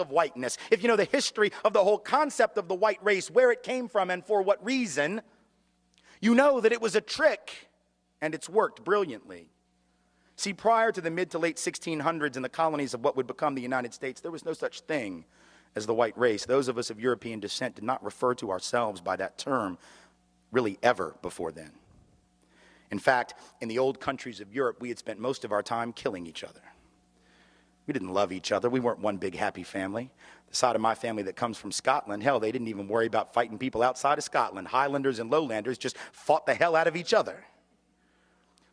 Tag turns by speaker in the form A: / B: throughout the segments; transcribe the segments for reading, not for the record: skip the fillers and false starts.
A: of whiteness, if you know the history of the whole concept of the white race, where it came from and for what reason, you know that it was a trick and it's worked brilliantly. See, prior to the mid to late 1600s in the colonies of what would become the United States, there was no such thing as the white race. Those of us of European descent did not refer to ourselves by that term really ever before then. In fact, in the old countries of Europe, we had spent most of our time killing each other. We didn't love each other. We weren't one big happy family. The side of my family that comes from Scotland, hell, they didn't even worry about fighting people outside of Scotland. Highlanders and lowlanders just fought the hell out of each other.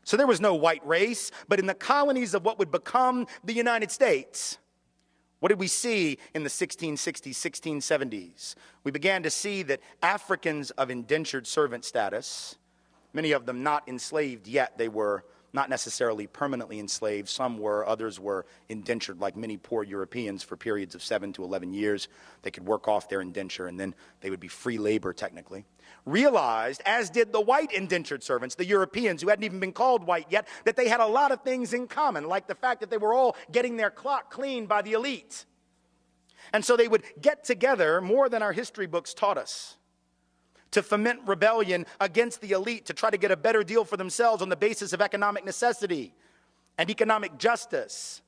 A: So there was no white race, but in the colonies of what would become the United States, what did we see in the 1660s, 1670s? We began to see that Africans of indentured servant status, many of them not enslaved yet, they were not necessarily permanently enslaved. Some were, others were indentured like many poor Europeans for periods of 7 to 11 years. They could work off their indenture and then they would be free labor technically. Realized, as did the white indentured servants, the Europeans who hadn't even been called white yet, that they had a lot of things in common, like the fact that they were all getting their clock cleaned by the elite. And so they would get together more than our history books taught us, to foment rebellion against the elite, to try to get a better deal for themselves on the basis of economic necessity and economic justice.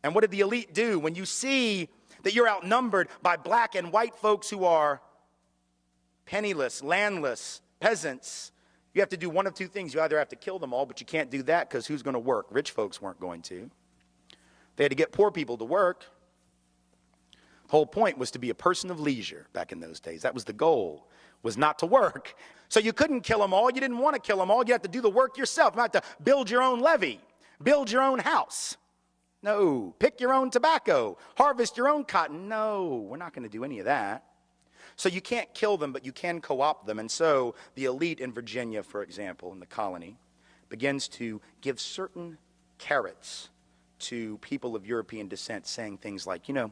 A: And what did the elite do? When you see that you're outnumbered by black and white folks who are penniless, landless, peasants, you have to do one of two things. You either have to kill them all, but you can't do that because who's going to work? Rich folks weren't going to. They had to get poor people to work. The whole point was to be a person of leisure back in those days. That was the goal, was not to work. So you couldn't kill them all. You didn't want to kill them all. You had to do the work yourself. You had to build your own levee, build your own house. No. Pick your own tobacco, harvest your own cotton. No, we're not going to do any of that. So you can't kill them, but you can co-opt them. And so the elite in Virginia, for example, in the colony, begins to give certain carrots to people of European descent, saying things like, you know,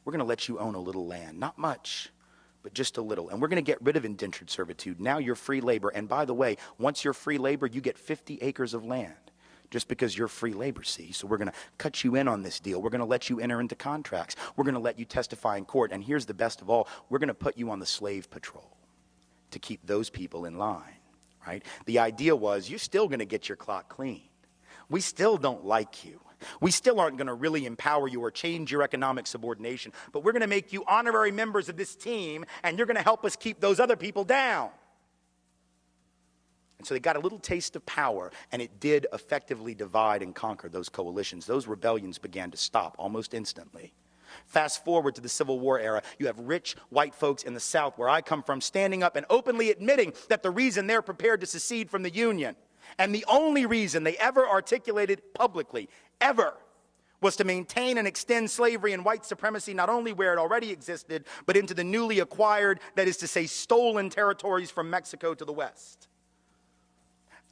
A: we're going to let you own a little land. Not much, but just a little. And we're going to get rid of indentured servitude. Now you're free labor. And by the way, once you're free labor, you get 50 acres of land just because you're free labor, see? So we're going to cut you in on this deal. We're going to let you enter into contracts. We're going to let you testify in court. And here's the best of all. We're going to put you on the slave patrol to keep those people in line, right? The idea was you're still going to get your clock cleaned. We still don't like you. We still aren't going to really empower you or change your economic subordination, but we're going to make you honorary members of this team, and you're going to help us keep those other people down. And so they got a little taste of power, and it did effectively divide and conquer those coalitions. Those rebellions began to stop almost instantly. Fast forward to the Civil War era, you have rich white folks in the South, where I come from, standing up and openly admitting that the reason they're prepared to secede from the Union, and the only reason they ever articulated publicly, ever, was to maintain and extend slavery and white supremacy not only where it already existed, but into the newly acquired, that is to say, stolen territories from Mexico to the west.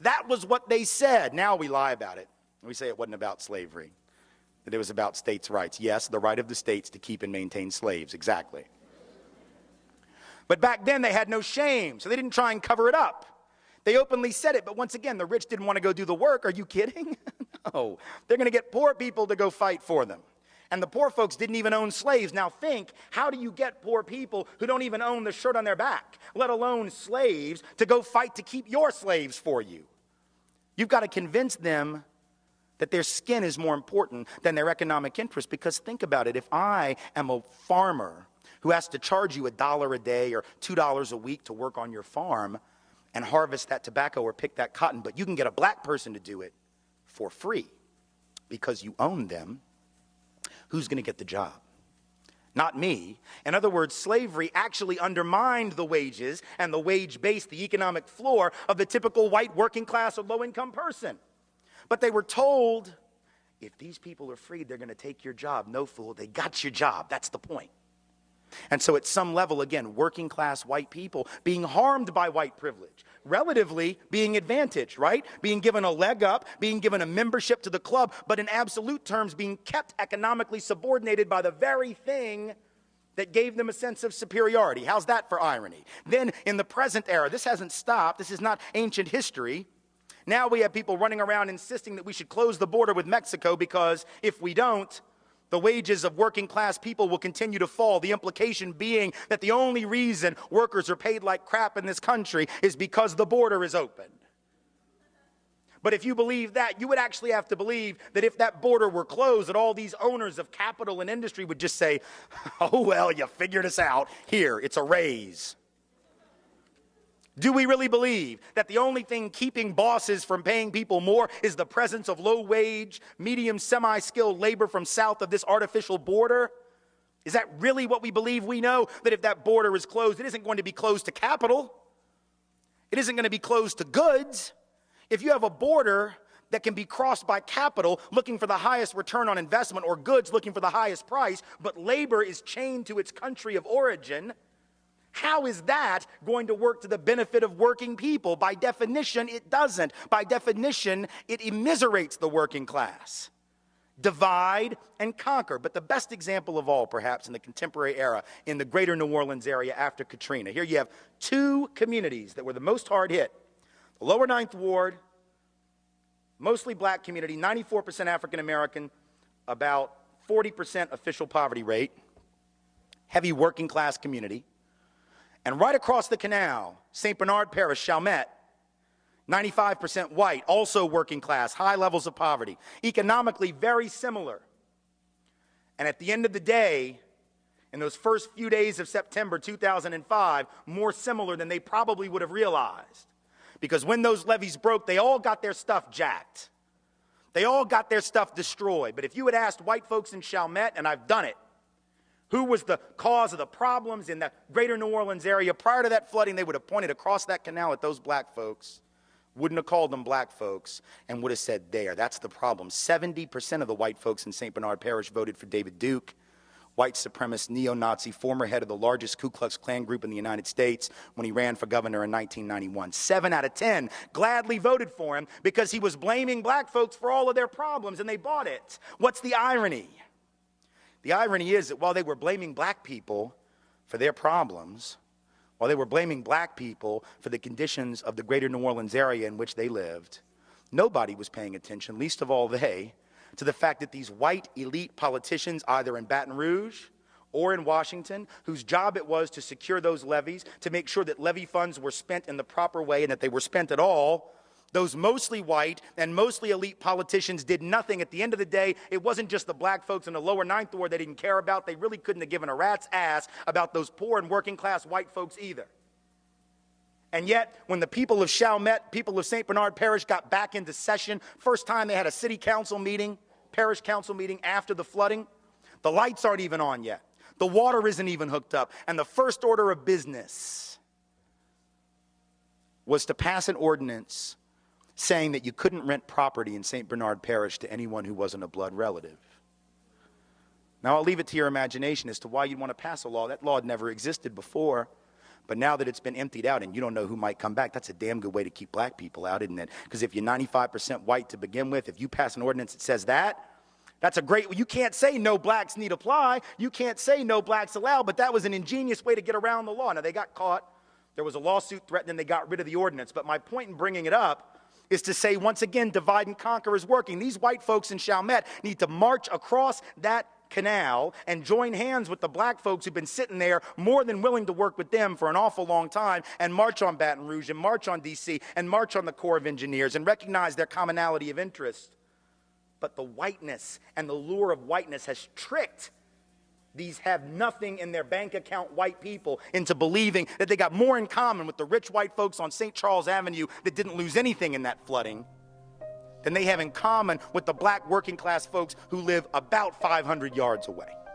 A: That was what they said. Now we lie about it. We say it wasn't about slavery, that it was about states' rights. Yes, the right of the states to keep and maintain slaves, exactly. But back then they had no shame, so they didn't try and cover it up. They openly said it, but once again, the rich didn't want to go do the work. Are you kidding? No. They're going to get poor people to go fight for them. And the poor folks didn't even own slaves. Now think, how do you get poor people who don't even own the shirt on their back, let alone slaves, to go fight to keep your slaves for you? You've got to convince them that their skin is more important than their economic interest. Because think about it, if I am a farmer who has to charge you $1 a day or $2 a week to work on your farm and harvest that tobacco or pick that cotton, but you can get a black person to do it for free because you own them, who's going to get the job? Not me. In other words, slavery actually undermined the wages and the wage base, the economic floor of the typical white working class or low-income person. But they were told, if these people are freed, they're going to take your job. No, fool, they got your job. That's the point. And so at some level, again, working class white people being harmed by white privilege, relatively being advantaged, right? Being given a leg up, being given a membership to the club, but in absolute terms being kept economically subordinated by the very thing that gave them a sense of superiority. How's that for irony? Then in the present era, this hasn't stopped. This is not ancient history. Now we have people running around insisting that we should close the border with Mexico because if we don't, The wages of working class people will continue to fall. The implication being that the only reason workers are paid like crap in this country is because the border is open. But if you believe that, you would actually have to believe that if that border were closed, that all these owners of capital and industry would just say, oh, well, you figured us out. Here, it's a raise. Do we really believe that the only thing keeping bosses from paying people more is the presence of low-wage, medium, semi-skilled labor from south of this artificial border? Is that really what we believe? We know that if that border is closed, it isn't going to be closed to capital. It isn't going to be closed to goods. If you have a border that can be crossed by capital looking for the highest return on investment or goods looking for the highest price, but labor is chained to its country of origin, how is that going to work to the benefit of working people? By definition, it doesn't. By definition, it immiserates the working class. Divide and conquer. But the best example of all, perhaps, in the contemporary era, in the greater New Orleans area after Katrina. Here you have two communities that were the most hard hit. The lower Ninth Ward, mostly black community, 94% African American, about 40% official poverty rate, heavy working class community. And right across the canal, St. Bernard Parish, Chalmette, 95% white, also working class, high levels of poverty, economically very similar. And at the end of the day, in those first few days of September 2005, more similar than they probably would have realized. Because when those levees broke, they all got their stuff jacked. They all got their stuff destroyed. But if you had asked white folks in Chalmette, and I've done it, who was the cause of the problems in the greater New Orleans area prior to that flooding, they would have pointed across that canal at those black folks, wouldn't have called them black folks, and would have said, there, that's the problem. 70% of the white folks in St. Bernard Parish voted for David Duke, white supremacist, neo-Nazi, former head of the largest Ku Klux Klan group in the United States when he ran for governor in 1991. 7 out of 10 gladly voted for him because he was blaming black folks for all of their problems, and they bought it. What's the irony? The irony is that while they were blaming black people for their problems, while they were blaming black people for the conditions of the greater New Orleans area in which they lived, nobody was paying attention, least of all they, to the fact that these white elite politicians, either in Baton Rouge or in Washington, whose job it was to secure those levees, to make sure that levee funds were spent in the proper way and that they were spent at all, those mostly white and mostly elite politicians did nothing. At the end of the day, it wasn't just the black folks in the lower Ninth Ward they didn't care about. They really couldn't have given a rat's ass about those poor and working class white folks either. And yet, when the people of Chalmette, people of St. Bernard Parish got back into session, first time they had a city council meeting, parish council meeting after the flooding, the lights aren't even on yet. The water isn't even hooked up. And the first order of business was to pass an ordinance saying that you couldn't rent property in St. Bernard Parish to anyone who wasn't a blood relative. Now, I'll leave it to your imagination as to why you'd want to pass a law. That law had never existed before. But now that it's been emptied out and you don't know who might come back, that's a damn good way to keep black people out, isn't it? Because if you're 95% white to begin with, if you pass an ordinance that says that, that's a great, you can't say no blacks need apply. You can't say no blacks allowed, but that was an ingenious way to get around the law. Now, they got caught. There was a lawsuit threatened and they got rid of the ordinance. But my point in bringing it up is to say, once again, divide and conquer is working. These white folks in Chalmette need to march across that canal and join hands with the black folks who've been sitting there more than willing to work with them for an awful long time and march on Baton Rouge and march on D.C. and march on the Corps of Engineers and recognize their commonality of interest. But the whiteness and the lure of whiteness has tricked these have nothing in their bank account white people into believing that they got more in common with the rich white folks on St. Charles Avenue that didn't lose anything in that flooding than they have in common with the black working class folks who live about 500 yards away.